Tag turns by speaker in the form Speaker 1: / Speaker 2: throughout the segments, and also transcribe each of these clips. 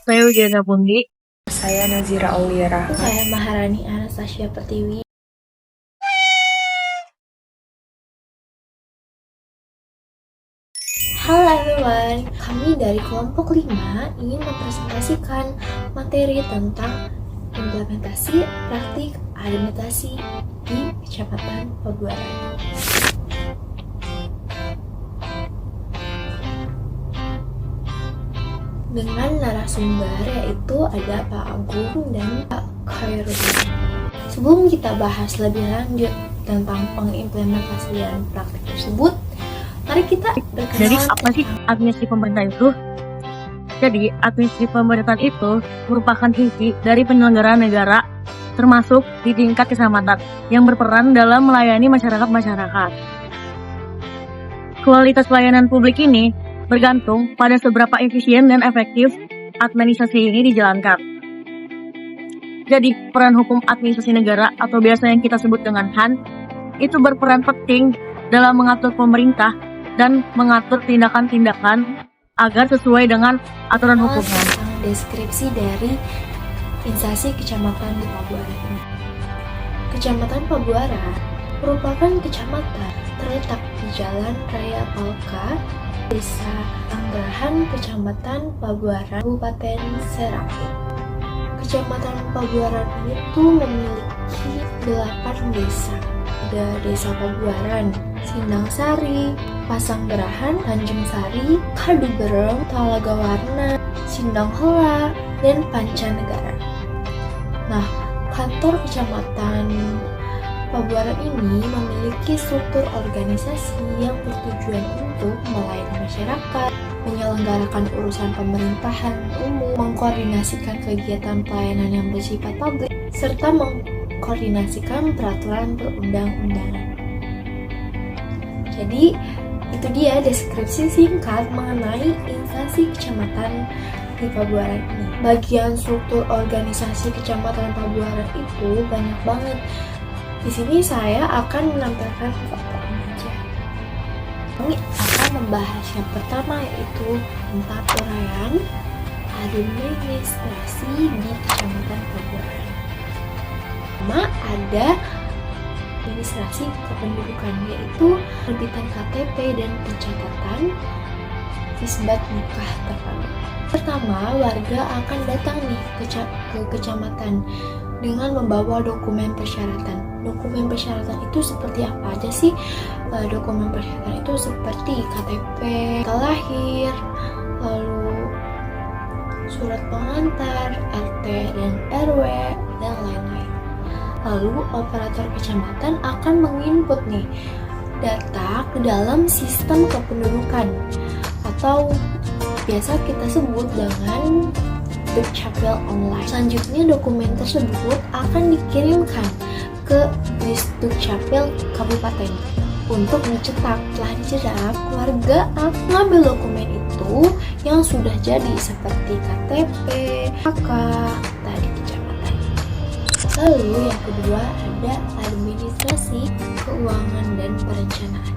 Speaker 1: Saya Widiana Pundi.
Speaker 2: Saya Nazira Auliera.
Speaker 3: Saya Maharani Anastasia Pertiwi. Halo everyone, kami dari kelompok 5 ingin mempresentasikan materi tentang implementasi praktik administrasi di Kecamatan Pabuaran. Dengan narasumber yaitu ada Pak Agung dan Pak Khairudin. Sebelum kita bahas lebih lanjut tentang pengimplementasian praktik tersebut, mari kita berkenalan.
Speaker 1: Jadi apa sih administrasi pemerintah itu? Jadi administrasi pemerintahan itu merupakan fungsi dari penyelenggaraan negara termasuk di tingkat kecamatan yang berperan dalam melayani masyarakat. Kualitas pelayanan publik ini bergantung pada seberapa efisien dan efektif administrasi ini dijalankan. Jadi, peran hukum administrasi negara atau biasa yang kita sebut dengan HAN itu berperan penting dalam mengatur pemerintah dan mengatur tindakan-tindakan agar sesuai dengan aturan hukumnya.
Speaker 3: Deskripsi dari instansi kecamatan di Pabuaran ini. Kecamatan Pabuaran merupakan kecamatan terletak di Jalan Raya Palka, Desa Anggrahan, Kecamatan Pabuaran, Kabupaten Serang. Kecamatan Pabuaran itu memiliki 8 desa. Ada Desa Pabuaran, Sindangsari, Pasanggerahan, Tanjung Sari, Kaduberem, Talaga Warna, Sindangheula, dan Pancanegara. Nah, kantor Kecamatan Pabuaran ini memiliki struktur organisasi yang bertujuan untuk melayani masyarakat, menyelenggarakan urusan pemerintahan umum, mengkoordinasikan kegiatan pelayanan yang bersifat publik, serta mengkoordinasikan peraturan perundang-undangan. Jadi, itu dia deskripsi singkat mengenai instansi kecamatan di Pabuaran ini. Bagian struktur organisasi Kecamatan Pabuaran itu banyak banget. Di sini saya akan menampilkan pokoknya aja. Kami akan membahas yang pertama yaitu tentang uraian administrasi di Kecamatan Pabuaran. Pertama ada administrasi kependudukan, yaitu terbitan KTP dan pencatatan isbat nikah terpadu. Pertama, warga akan datang nih ke kecamatan dengan membawa dokumen persyaratan. Dokumen persyaratan itu seperti apa aja sih? Dokumen persyaratan itu seperti KTP, tanggal lahir, lalu surat pengantar, RT dan RW, dan lain-lain. Lalu operator kecamatan akan menginput nih data ke dalam sistem kependudukan atau biasa kita sebut dengan Dukcapil online. Selanjutnya dokumen tersebut akan dikirimkan ke Dukcapil Kabupaten untuk dicetak. Setelah dicetak, warga akan mengambil dokumen itu yang sudah jadi seperti KTP, KK, tadi kecamatan. Lalu yang kedua ada administrasi keuangan dan perencanaan.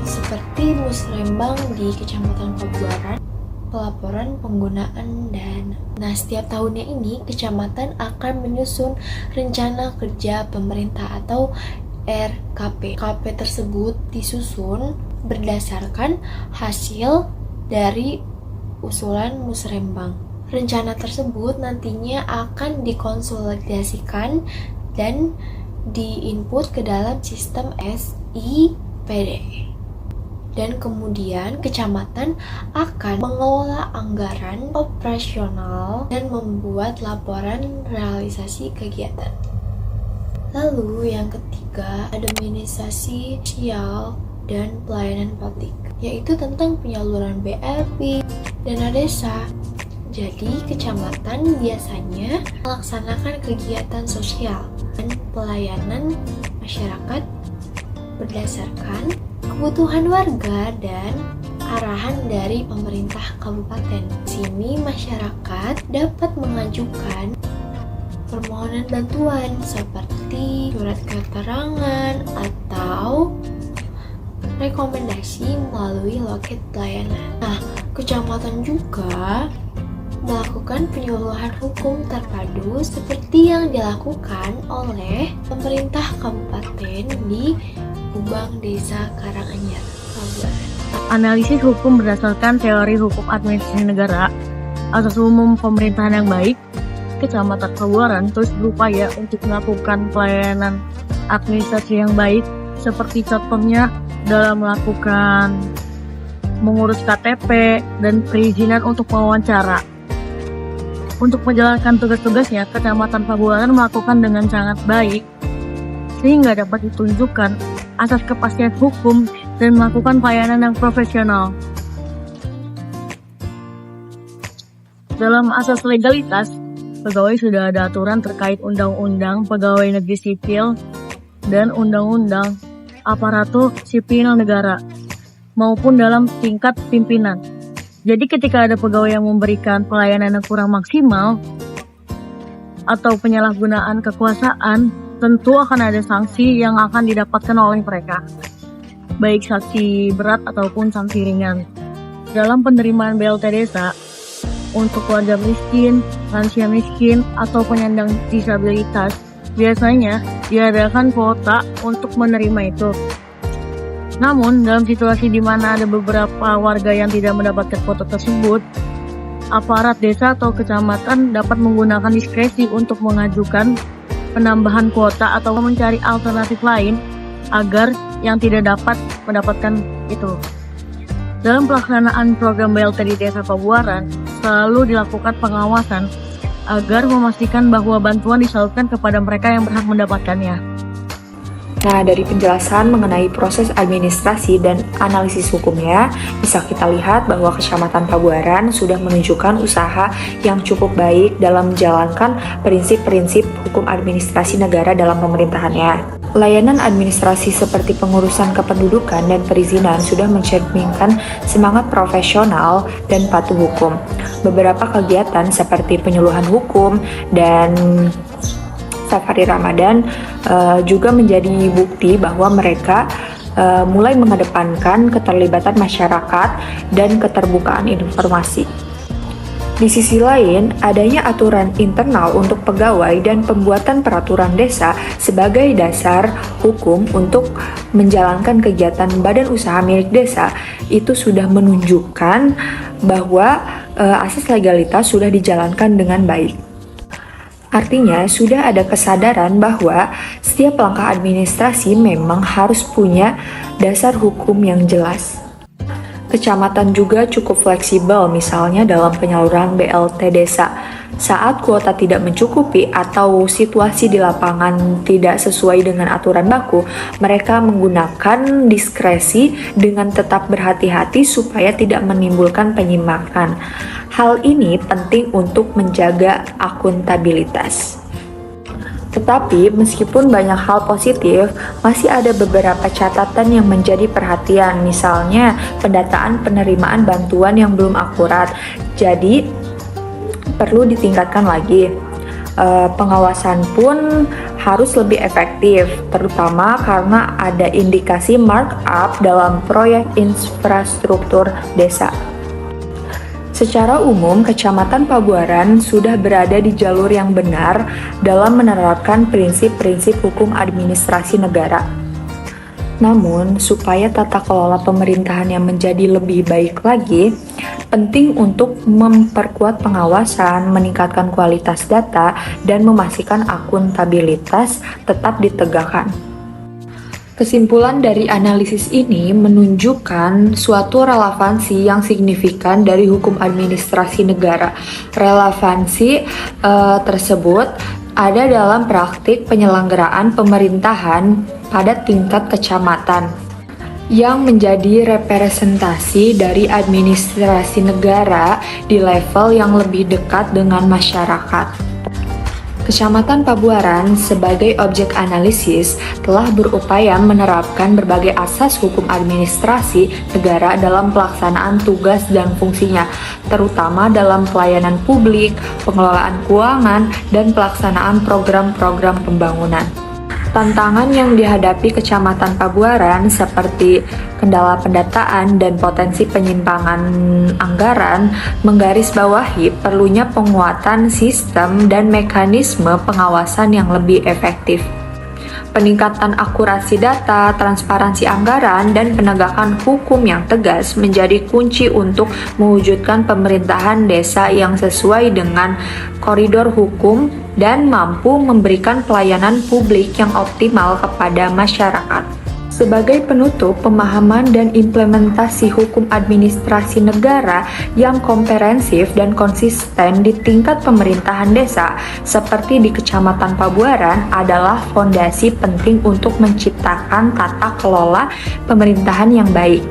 Speaker 3: Seperti musrembang di Kecamatan Pabuaran, pelaporan penggunaan dana. Nah, setiap tahunnya ini kecamatan akan menyusun rencana kerja pemerintah atau RKP. RKP tersebut disusun berdasarkan hasil dari usulan musrembang. Rencana tersebut nantinya akan dikonsolidasikan dan diinput ke dalam sistem SIPD. Dan kemudian kecamatan akan mengelola anggaran operasional dan membuat laporan realisasi kegiatan. Lalu yang ketiga, administrasi sosial dan pelayanan publik, yaitu tentang penyaluran BLP, dana desa. Jadi kecamatan biasanya melaksanakan kegiatan sosial dan pelayanan masyarakat berdasarkan kebutuhan warga dan arahan dari pemerintah kabupaten. Di sini masyarakat dapat mengajukan permohonan bantuan seperti surat keterangan atau rekomendasi melalui loket pelayanan. Nah, kecamatan juga melakukan penyuluhan hukum terpadu seperti yang dilakukan oleh pemerintah kabupaten di Kubang, Desa Karanganyar, Pabuaran.
Speaker 1: Analisis hukum berdasarkan teori hukum administrasi negara, asas umum pemerintahan yang baik, Kecamatan Pabuaran terus berupaya untuk melakukan pelayanan administrasi yang baik, seperti contohnya dalam melakukan mengurus KTP dan perizinan untuk wawancara. Untuk menjalankan tugas-tugasnya, Kecamatan Pabuaran melakukan dengan sangat baik, sehingga dapat ditunjukkan asas kepastian hukum dan melakukan pelayanan yang profesional. Dalam asas legalitas, pegawai sudah ada aturan terkait Undang-Undang Pegawai Negeri Sipil dan Undang-Undang Aparatur Sipil Negara, maupun dalam tingkat pimpinan. Jadi ketika ada pegawai yang memberikan pelayanan yang kurang maksimal atau penyalahgunaan kekuasaan, tentu akan ada sanksi yang akan didapatkan oleh mereka, baik sanksi berat ataupun sanksi ringan. Dalam penerimaan BLT Desa, untuk keluarga miskin, lansia miskin, atau penyandang disabilitas, biasanya diadakan kuota untuk menerima itu. Namun, dalam situasi di mana ada beberapa warga yang tidak mendapatkan kuota tersebut, aparat desa atau kecamatan dapat menggunakan diskresi untuk mengajukan penambahan kuota atau mencari alternatif lain agar yang tidak dapat mendapatkan itu. Dalam pelaksanaan program BLT di Desa Pabuaran, selalu dilakukan pengawasan agar memastikan bahwa bantuan disalurkan kepada mereka yang berhak mendapatkannya.
Speaker 2: Nah, dari penjelasan mengenai proses administrasi dan analisis hukumnya, bisa kita lihat bahwa Kecamatan Pabuaran sudah menunjukkan usaha yang cukup baik dalam menjalankan prinsip-prinsip hukum administrasi negara dalam pemerintahannya. Layanan administrasi seperti pengurusan kependudukan dan perizinan sudah mencerminkan semangat profesional dan patuh hukum. Beberapa kegiatan seperti penyuluhan hukum dan Safari Ramadan juga menjadi bukti bahwa mereka mulai mengedepankan keterlibatan masyarakat dan keterbukaan informasi. Di sisi lain, adanya aturan internal untuk pegawai dan pembuatan peraturan desa sebagai dasar hukum untuk menjalankan kegiatan badan usaha milik desa itu sudah menunjukkan bahwa asas legalitas sudah dijalankan dengan baik. Artinya, sudah ada kesadaran bahwa setiap langkah administrasi memang harus punya dasar hukum yang jelas. Kecamatan juga cukup fleksibel, misalnya dalam penyaluran BLT desa. Saat kuota tidak mencukupi atau situasi di lapangan tidak sesuai dengan aturan baku, mereka menggunakan diskresi dengan tetap berhati-hati supaya tidak menimbulkan penyimpangan. Hal ini penting untuk menjaga akuntabilitas. Tetapi meskipun banyak hal positif, masih ada beberapa catatan yang menjadi perhatian, misalnya pendataan penerimaan bantuan yang belum akurat. Jadi perlu ditingkatkan lagi. Pengawasan pun harus lebih efektif, terutama karena ada indikasi markup dalam proyek infrastruktur desa. Secara umum, Kecamatan Pabuaran sudah berada di jalur yang benar dalam menerapkan prinsip-prinsip hukum administrasi negara. Namun, supaya tata kelola pemerintahannya menjadi lebih baik lagi, penting untuk memperkuat pengawasan, meningkatkan kualitas data, dan memastikan akuntabilitas tetap ditegakkan. Kesimpulan dari analisis ini menunjukkan suatu relevansi yang signifikan dari hukum administrasi negara. Relevansi tersebut ada dalam praktik penyelenggaraan pemerintahan pada tingkat kecamatan yang menjadi representasi dari administrasi negara di level yang lebih dekat dengan masyarakat. Kecamatan Pabuaran sebagai objek analisis telah berupaya menerapkan berbagai asas hukum administrasi negara dalam pelaksanaan tugas dan fungsinya, terutama dalam pelayanan publik, pengelolaan keuangan, dan pelaksanaan program-program pembangunan. Tantangan yang dihadapi Kecamatan Pabuaran seperti kendala pendataan dan potensi penyimpangan anggaran menggarisbawahi perlunya penguatan sistem dan mekanisme pengawasan yang lebih efektif. Peningkatan akurasi data, transparansi anggaran, dan penegakan hukum yang tegas menjadi kunci untuk mewujudkan pemerintahan desa yang sesuai dengan koridor hukum dan mampu memberikan pelayanan publik yang optimal kepada masyarakat. Sebagai penutup, pemahaman dan implementasi hukum administrasi negara yang komprehensif dan konsisten di tingkat pemerintahan desa, seperti di Kecamatan Pabuaran, adalah fondasi penting untuk menciptakan tata kelola pemerintahan yang baik,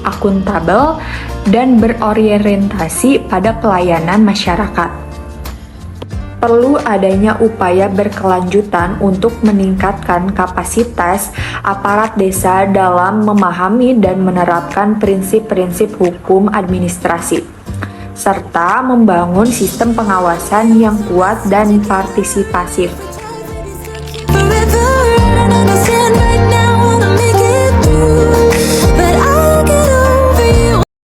Speaker 2: akuntabel, dan berorientasi pada pelayanan masyarakat. Perlu adanya upaya berkelanjutan untuk meningkatkan kapasitas aparat desa dalam memahami dan menerapkan prinsip-prinsip hukum administrasi, serta membangun sistem pengawasan yang kuat dan partisipasif.